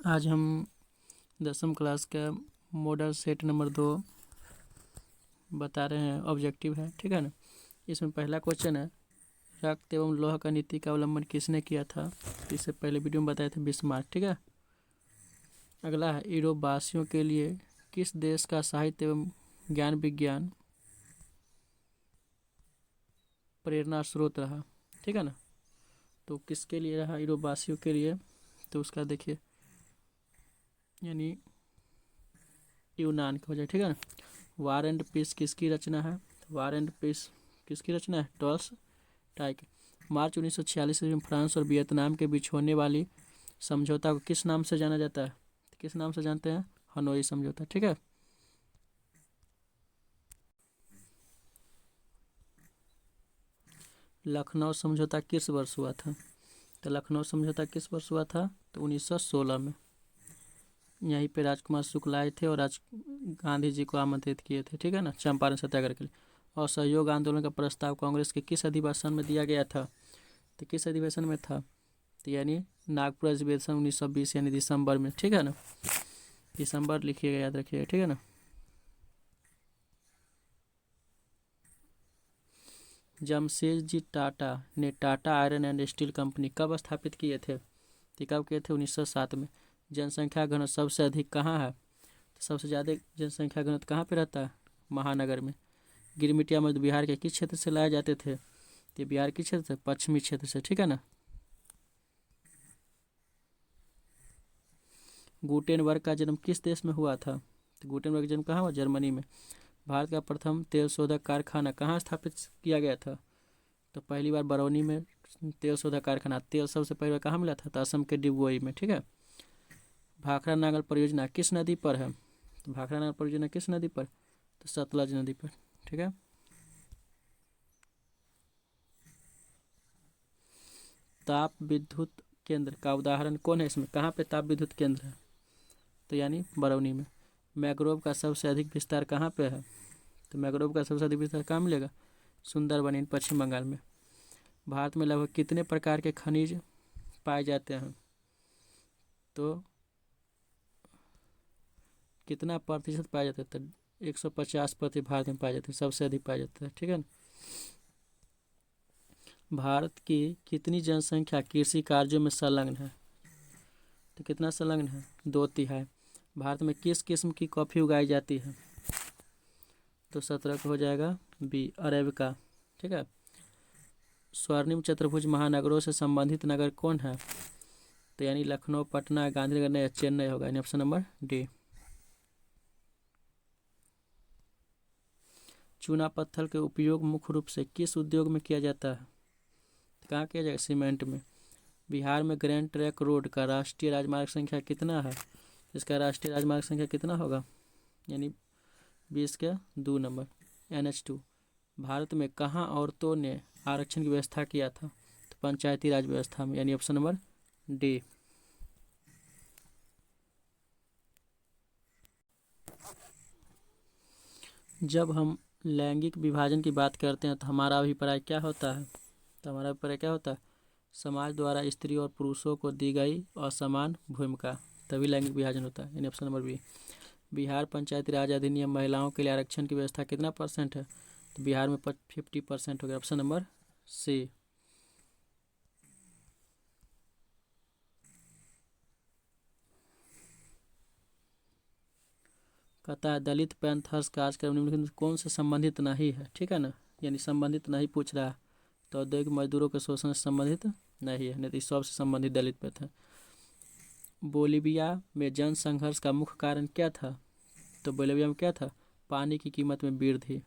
आज हम 10वीं क्लास का मॉडल सेट नंबर 2 बता रहे हैं। ऑब्जेक्टिव है, ठीक है ना। इसमें पहला क्वेश्चन है, रक्त एवं लौह का नीति का अवलंबन किसने किया था। इससे पहले वीडियो में बताए थे बिस्मार्क, ठीक है। अगला है, यूरोप वासियों के लिए किस देश का साहित्य एवं ज्ञान विज्ञान प्रेरणा स्रोत रहा, ठीक है ना। तो किसके लिए रहा, यूरोप वासियों के लिए। तो उसका देखिए, यानी यूनान की वजह, ठीक है ना। वार एंड पीस किसकी रचना है, वार एंड पीस किसकी रचना है, टॉल्स्टॉय की। मार्च 1946 में फ्रांस और वियतनाम के बीच होने वाली समझौता को किस नाम से जाना जाता है, किस नाम से जानते हैं, हनोई समझौता, ठीक है। लखनऊ समझौता किस वर्ष हुआ था, तो लखनऊ समझौता किस वर्ष हुआ था, तो 1916 में। यहीं पे राजकुमार शुक्ला आए थे और गांधी जी को आमंत्रित किए थे, ठीक है ना, चंपारण सत्याग्रह के लिए। और सहयोग आंदोलन का प्रस्ताव कांग्रेस के किस अधिवेशन में दिया गया था, तो किस अधिवेशन में था, तो यानी नागपुर अधिवेशन 1920 यानी दिसंबर में, ठीक है ना। दिसंबर लिखिएगा, याद रखिएगा, ठीक है ना। जमशेदजी टाटा ने Tata iron and steel company कब स्थापित किए थे, तो कब किए थे, 1907 में। जनसंख्या घनत्व सबसे अधिक कहाँ है, तो सबसे ज़्यादा जनसंख्या घनत्व कहाँ पे रहता है, महानगर में। गिरमिटिया मजदूर बिहार के किस क्षेत्र से लाए जाते थे, तो बिहार किस क्षेत्र से, पश्चिमी क्षेत्र से, ठीक है ना। गुटेनबर्ग का जन्म किस देश में हुआ था, तो गुटेनबर्ग का जन्म कहाँ हुआ, जर्मनी में। भारत का प्रथम तेल शोधक कारखाना कहाँ स्थापित किया गया था, तो पहली बार बरौनी में तेल शोधक कारखाना। तेल सबसे पहले बार कहाँ मिला था, तो असम के डिगबोई में, ठीक है। भाखड़ा नागल परियोजना किस नदी पर है, तो भाखड़ा नागल परियोजना किस नदी पर, तो सतलज नदी पर, ठीक है। ताप विद्युत केंद्र का उदाहरण कौन है, इसमें कहाँ पे ताप विद्युत केंद्र है, तो यानी बरौनी में। मैग्रोव का सबसे अधिक विस्तार कहाँ पे है, तो मैग्रोव का सबसे अधिक विस्तार कहाँ मिलेगा, सुंदरबनी, पश्चिम बंगाल में। भारत में लगभग कितने प्रकार के खनिज पाए जाते हैं, तो कितना प्रतिशत पाए जाते हैं, तो 150% भारत में पाए जाते हैं, सबसे अधिक पाए जाते हैं, ठीक है ना। भारत की कितनी जनसंख्या कृषि कार्यों में संलग्न है, तो कितना संलग्न है, 2/3। भारत में किस किस्म की कॉफ़ी उगाई जाती है, तो 17 का हो जाएगा बी, अरेबिका, ठीक है। स्वर्णिम चतुर्भुज महानगरों से संबंधित नगर कौन है, तो यानी लखनऊ, पटना, गांधीनगर या चेन्नई होगा, यानी ऑप्शन नंबर डी। चूना पत्थर के उपयोग मुख्य रूप से किस उद्योग में किया जाता है, कहाँ किया जाएगा, सीमेंट में। बिहार में ग्रैंड ट्रैंक रोड का राष्ट्रीय राजमार्ग संख्या कितना है, इसका राष्ट्रीय राजमार्ग संख्या कितना होगा, यानी 20 के 2 नंबर, NH2। भारत में कहाँ औरतों ने आरक्षण की व्यवस्था किया था, तो पंचायती राज व्यवस्था में, यानी ऑप्शन नंबर डी। जब हम लैंगिक विभाजन की बात करते हैं तो हमारा अभिप्राय क्या होता है, तो हमारा अभिप्राय क्या होता है, समाज द्वारा स्त्री और पुरुषों को दी गई असमान भूमिका, तभी लैंगिक विभाजन होता है, यानी ऑप्शन नंबर बी। बिहार पंचायती राज अधिनियम महिलाओं के लिए आरक्षण की व्यवस्था कितना % है, तो बिहार में 50% हो गया, ऑप्शन नंबर सी। कहता है दलित पैंथर्स का कार्यक्रम निम्नलिखित में कौन से संबंधित नहीं है, ठीक है ना, यानी संबंधित नहीं पूछ रहा है, तो औद्योगिक मजदूरों के शोषण से संबंधित नहीं है, नहीं तो सबसे संबंधित दलित पे था। बोलीविया में जन संघर्ष का मुख्य कारण क्या था, तो बोलीविया में क्या था, पानी की कीमत में वृद्धि।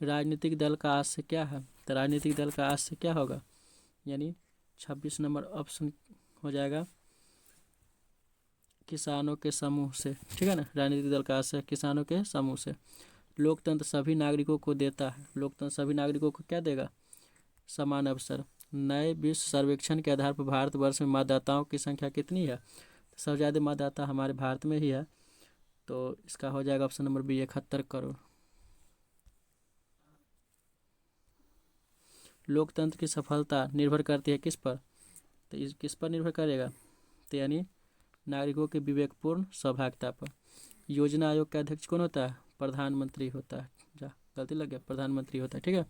राजनीतिक दल का आशय क्या है, तो राजनीतिक दल का आशय क्या होगा, यानी 26 नंबर ऑप्शन हो जाएगा, किसानों के समूह से, ठीक है ना। राजनीतिक दल का आशय किसानों के समूह से। लोकतंत्र सभी नागरिकों को देता है, लोकतंत्र सभी नागरिकों को क्या देगा, समान अवसर। नए विश्व सर्वेक्षण के आधार पर भारतवर्ष में मतदाताओं की संख्या कितनी है, तो सबसे ज़्यादा मतदाता हमारे भारत में ही है, तो इसका हो जाएगा ऑप्शन नंबर बी, 71 करोड़। लोकतंत्र की सफलता निर्भर करती है किस पर? तो इस किस पर निर्भर करेगा? तो यानी नागरिकों की विवेकपूर्ण सहभागिता पर। योजना आयोग का अध्यक्ष कौन होता है? प्रधानमंत्री होता है। जा गलती लग गया, प्रधानमंत्री होता है, ठीक है।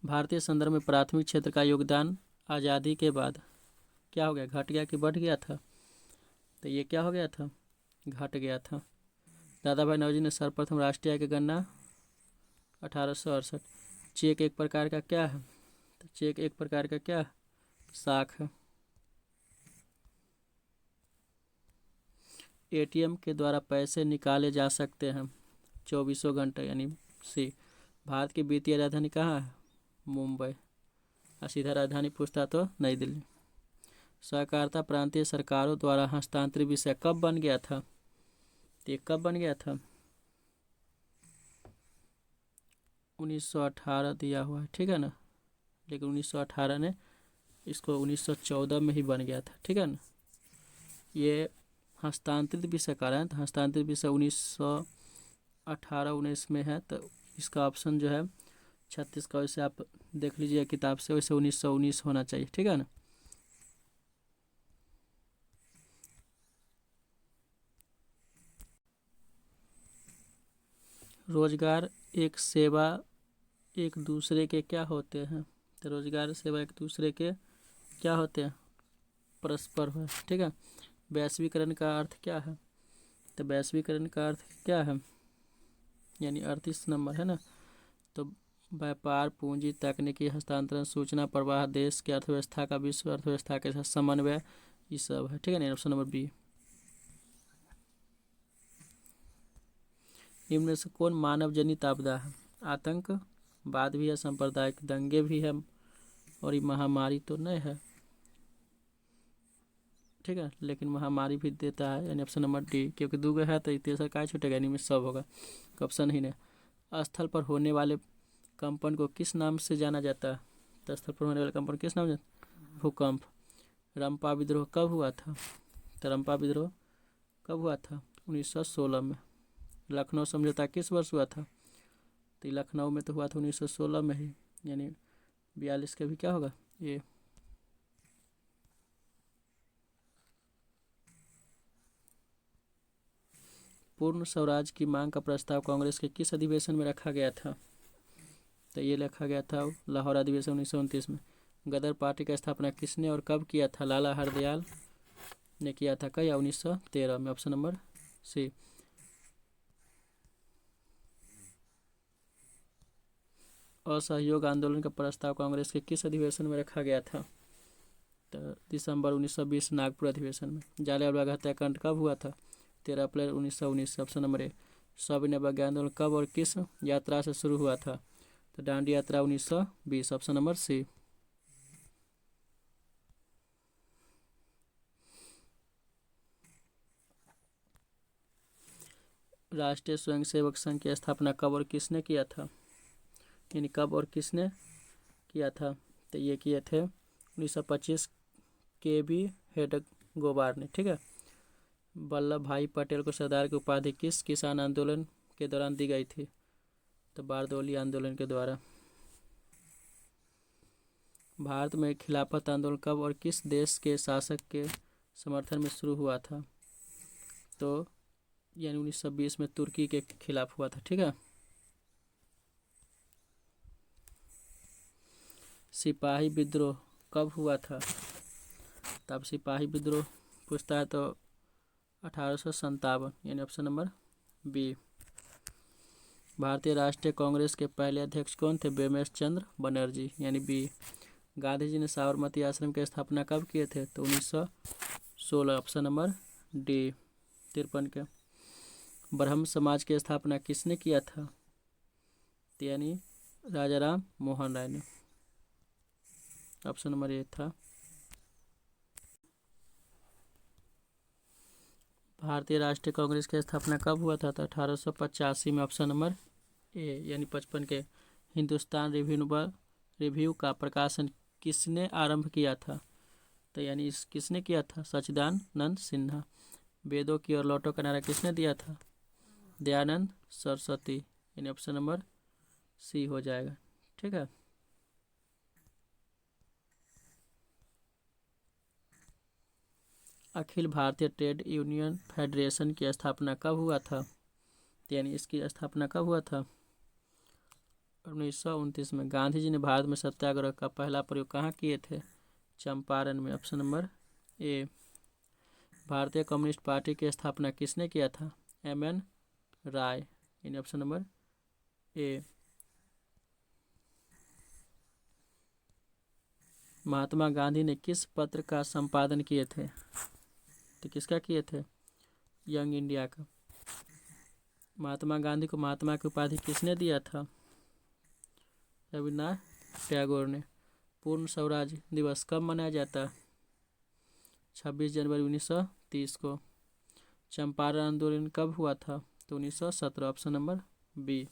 भारतीय संदर्भ में प्राथमिक क्षेत्र का योगदान आज़ादी के बाद क्या हो गया? घट गया कि बढ़ गया था? तो ये क्या हो गया था? घट गया था। दादा भाई नौरोजी ने सर्वप्रथम राष्ट्रीय आय की गणना 1868। चेक एक प्रकार का क्या है? तो चेक एक प्रकार का क्या है? साख है। एटीएम के द्वारा पैसे निकाले जा सकते हैं 24 घंटे, यानी सी। भारत की वित्तीय राजधानी कहाँ है? मुंबई। और सीधा राजधानी पूछता तो नई दिल्ली। सहकारिता प्रांतीय सरकारों द्वारा हस्तांतरित विषय कब बन गया था? ये कब बन गया था? 1918 दिया हुआ है, ठीक है ना। लेकिन 1918 ने इसको 1914 में ही बन गया था, ठीक है ना। ये हस्तांतरित विषय का है, तो हस्तांतरित विषय 1918-19 में है। तो इसका ऑप्शन जो है 36 का, वैसे आप देख लीजिए किताब से, वैसे 1919 होना चाहिए, ठीक है ना। रोजगार एक सेवा एक दूसरे के क्या होते हैं? तो रोजगार सेवा एक दूसरे के क्या होते हैं? परस्पर है, ठीक है। वैश्वीकरण का अर्थ क्या है? तो वैश्वीकरण का अर्थ क्या है? यानी 38 नंबर है ना। तो व्यापार, पूंजी, तकनीकी हस्तांतरण, सूचना प्रवाह, देश की अर्थव्यवस्था का विश्व अर्थव्यवस्था के साथ समन्वय, ये सब है, ठीक है ना। Option number B. निम्न से कौन मानव जनित आपदा है? आतंकवाद भी है, सांप्रदायिक दंगे भी है, और ये महामारी तो नहीं है, ठीक है। लेकिन महामारी भी देता है, यानी ऑप्शन नंबर डी। क्योंकि दो है तो तीसरा क्या छूटेगा? यानी में सब होगा, ऑप्शन ही नहीं। स्थल पर होने वाले कंपन को किस नाम से जाना जाता है? तो स्थल पर होने वाले कंपन किस नाम से? भूकंप। रंपा विद्रोह कब हुआ था? तो रंपा विद्रोह कब हुआ था? 1916 में। लखनऊ समझौता किस वर्ष हुआ था? तो लखनऊ में तो हुआ था 1916 में ही, यानी 42 का भी क्या होगा ये। पूर्ण स्वराज की मांग का प्रस्ताव कांग्रेस के किस अधिवेशन में रखा गया था? तो ये रखा गया था लाहौर अधिवेशन 1929 में। गदर पार्टी का स्थापना किसने और कब किया था? लाला हरदयाल ने किया था। क्या? 1913 में। Option number C. असहयोग आंदोलन का प्रस्ताव कांग्रेस के किस अधिवेशन में रखा गया था? तो दिसंबर 1920 नागपुर अधिवेशन में। जालियांवाला बाग हत्याकांड कब हुआ था? 13 अप्रैल 1919। ऑप्शन नंबर ए। सविनय अवज्ञा आंदोलन कब और किस यात्रा से शुरू हुआ था? तो दांडी यात्रा 1920। Option number C. Rashtriya Swayamsevak संघ की स्थापना कब और किसने किया था? यानी कब और किसने किया था? तो ये किए थे 1925 के बी हेडगोवार ने, ठीक है। वल्लभ भाई पटेल को सरदार की उपाधि किस किसान आंदोलन के दौरान दी गई थी? तो बारदौली आंदोलन के द्वारा। भारत में खिलाफत आंदोलन कब और किस देश के शासक के समर्थन में शुरू हुआ था? तो यानी 1920 में तुर्की के खिलाफ हुआ था, ठीक है। सिपाही विद्रोह कब हुआ था? तब सिपाही विद्रोह पूछता है तो 1857, यानी ऑप्शन नंबर बी। भारतीय राष्ट्रीय कांग्रेस के पहले अध्यक्ष कौन थे? बेमेश चंद्र बनर्जी, यानी बी। गांधी जी ने साबरमती आश्रम की स्थापना कब किए थे? तो 1916। Option number D. 53 के। ब्रह्म समाज की स्थापना किसने किया था? यानी राजा राम मोहन राय ने। ऑप्शन नंबर ए था। भारतीय राष्ट्रीय कांग्रेस की स्थापना कब हुआ था? तो 1885 में। ऑप्शन नंबर ए, यानी 55 के। हिंदुस्तान रिव्यू का प्रकाशन किसने आरंभ किया था? तो यानी इस किसने किया था? सच्चिदानंद सिन्हा। वेदों की ओर लौटो का नारा किसने दिया था? दयानंद सरस्वती, यानी ऑप्शन नंबर सी हो जाएगा। ठीक है। Akhil Bharatiya trade union federation की स्थापना कब हुआ था? यानी इसकी स्थापना कब हुआ था? 1929 में। गांधी जी ने भारत में सत्याग्रह का पहला प्रयोग कहाँ किए थे? चंपारण में। ऑप्शन नंबर ए। भारतीय कम्युनिस्ट पार्टी की स्थापना किसने किया था? एम.एन. राय। यानी ऑप्शन नंबर ए। महात्मा गांधी ने किस पत्र का संपादन किए थे? तो किसका किए थे? यंग इंडिया का। महात्मा गांधी को महात्मा की उपाधि किसने दिया था? रविन्द्रनाथ टैगोर ने। पूर्ण स्वराज दिवस कब मनाया जाता है? 26 जनवरी 1930 को। चंपारण आंदोलन कब हुआ था? तो 1917। Option number B.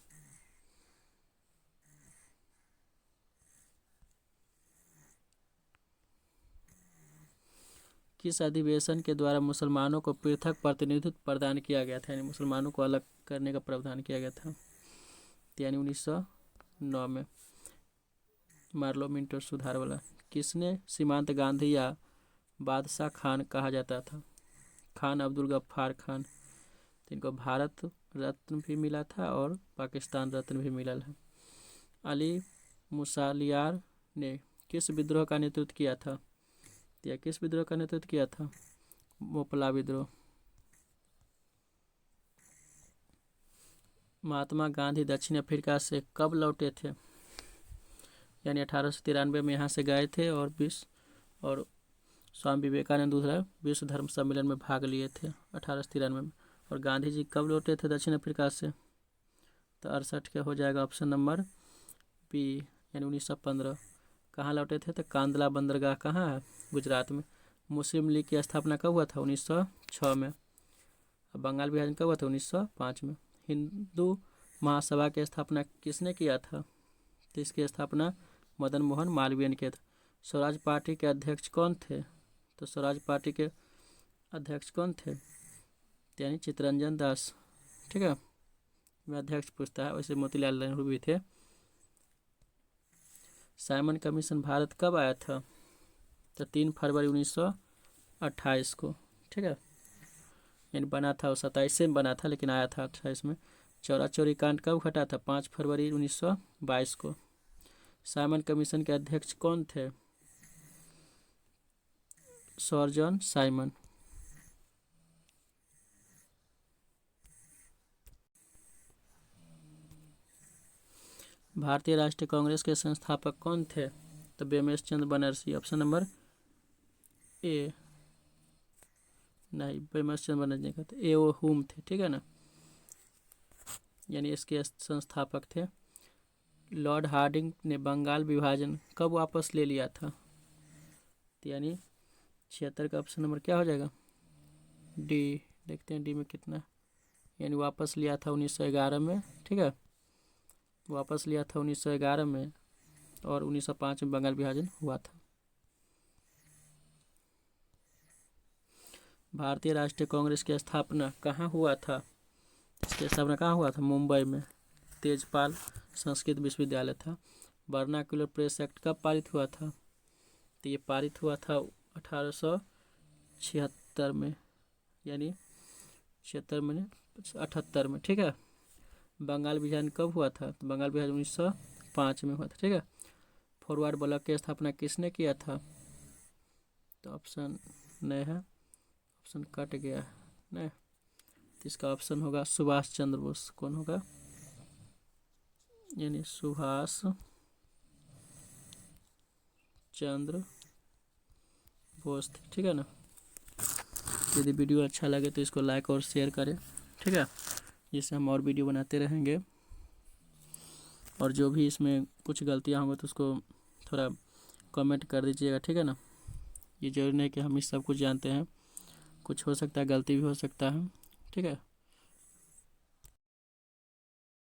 किस अधिवेशन के द्वारा मुसलमानों को पृथक प्रतिनिधित्व प्रदान किया गया था? यानी मुसलमानों को अलग करने का प्रावधान किया गया था। यानी 1909 में। मार्लो मिंटो सुधार वाला। किसने सीमांत गांधी या बादशाह खान कहा जाता था? खान अब्दुल गफ्फार खान। इनको भारत रत्न भी मिला था और पाकिस्तान रत्न भी मिला है। अली मुसालियार ने किस विद्रोह का नेतृत्व किया था? या किस विद्रोह का नेतृत्व किया था? मोपला विद्रोह। महात्मा गांधी दक्षिण अफ्रीका से कब लौटे थे? यानी 1893 में यहाँ से गए थे और स्वामी विवेकानंद दूसरा विश्व धर्म सम्मेलन में भाग लिए थे 1893 में। और गांधी जी कब लौटे थे दक्षिण अफ्रीका से? तो 68 का हो जाएगा ऑप्शन नंबर बी। यानी 1915। कहाँ लौटे थे? तो कांदला बंदरगाह कहाँ है? गुजरात में। मुस्लिम लीग की स्थापना कब हुआ था? 1906 में। बंगाल विभाजन कब हुआ था? 1905 में। हिंदू महासभा की स्थापना किसने किया था? तो इसकी स्थापना मदन मोहन मालवीय ने किया था। स्वराज पार्टी के अध्यक्ष कौन थे? तो स्वराज पार्टी के अध्यक्ष कौन थे? यानी चित्तरंजन दास। ठीक है। मैं अध्यक्ष पूछता है, वैसे मोतीलाल नेहरू भी थे। साइमन कमीशन भारत कब आया था? तो 3 फरवरी 1928 को। ठीक है। यानी बना था, 27 में बना था लेकिन आया था 28 में। चौरा चौरी कांड कब घटा था? 5 फरवरी 1922 को। साइमन कमीशन के अध्यक्ष कौन थे? Sir John Simon. भारतीय राष्ट्रीय कांग्रेस के संस्थापक कौन थे? तो Womesh Chandra Banerjee. Option number A. नहीं, बेमेश चंद्र बनर्जी नहीं कहते, ए ओ हुम थे। ठीक है ना। यानी इसके संस्थापक थे। लॉर्ड हार्डिंग ने बंगाल विभाजन कब वापस ले लिया था? यानी 76 का ऑप्शन नंबर क्या हो जाएगा? डी। देखते हैं डी में कितना। यानी वापस लिया था 1911 में। ठीक है। वापस लिया था 1911 में और 1905 में बंगाल विभाजन हुआ था। भारतीय राष्ट्रीय कांग्रेस की स्थापना कहाँ हुआ था? इसकी स्थापना कहाँ हुआ था? मुंबई में। तेजपाल संस्कृत विश्वविद्यालय था। वर्नाक्युलर प्रेस एक्ट कब पारित हुआ था? तो ये पारित हुआ था 1876 में। यानी 76 में 78 में। ठीक है। बंगाल विभाजन कब हुआ था? तो बंगाल विभाजन 1905 में हुआ था। ठीक है। फॉरवर्ड ब्लॉक की स्थापना किसने किया था? तो ऑप्शन नहीं है, ऑप्शन कट गया है नहीं। तो इसका ऑप्शन होगा सुभाष चंद्र बोस। कौन होगा? यानी सुभाष चंद्र बोस थे। ठीक है ना। यदि वीडियो अच्छा लगे तो इसको लाइक और शेयर करें। ठीक है। जिससे हम और वीडियो बनाते रहेंगे। और जो भी इसमें कुछ गलतियाँ होंगी तो उसको थोड़ा कमेंट कर दीजिएगा। ठीक है ना। ये जरूरी नहीं कि हम इस सब कुछ जानते हैं, कुछ हो सकता है गलती भी हो सकता है। ठीक है।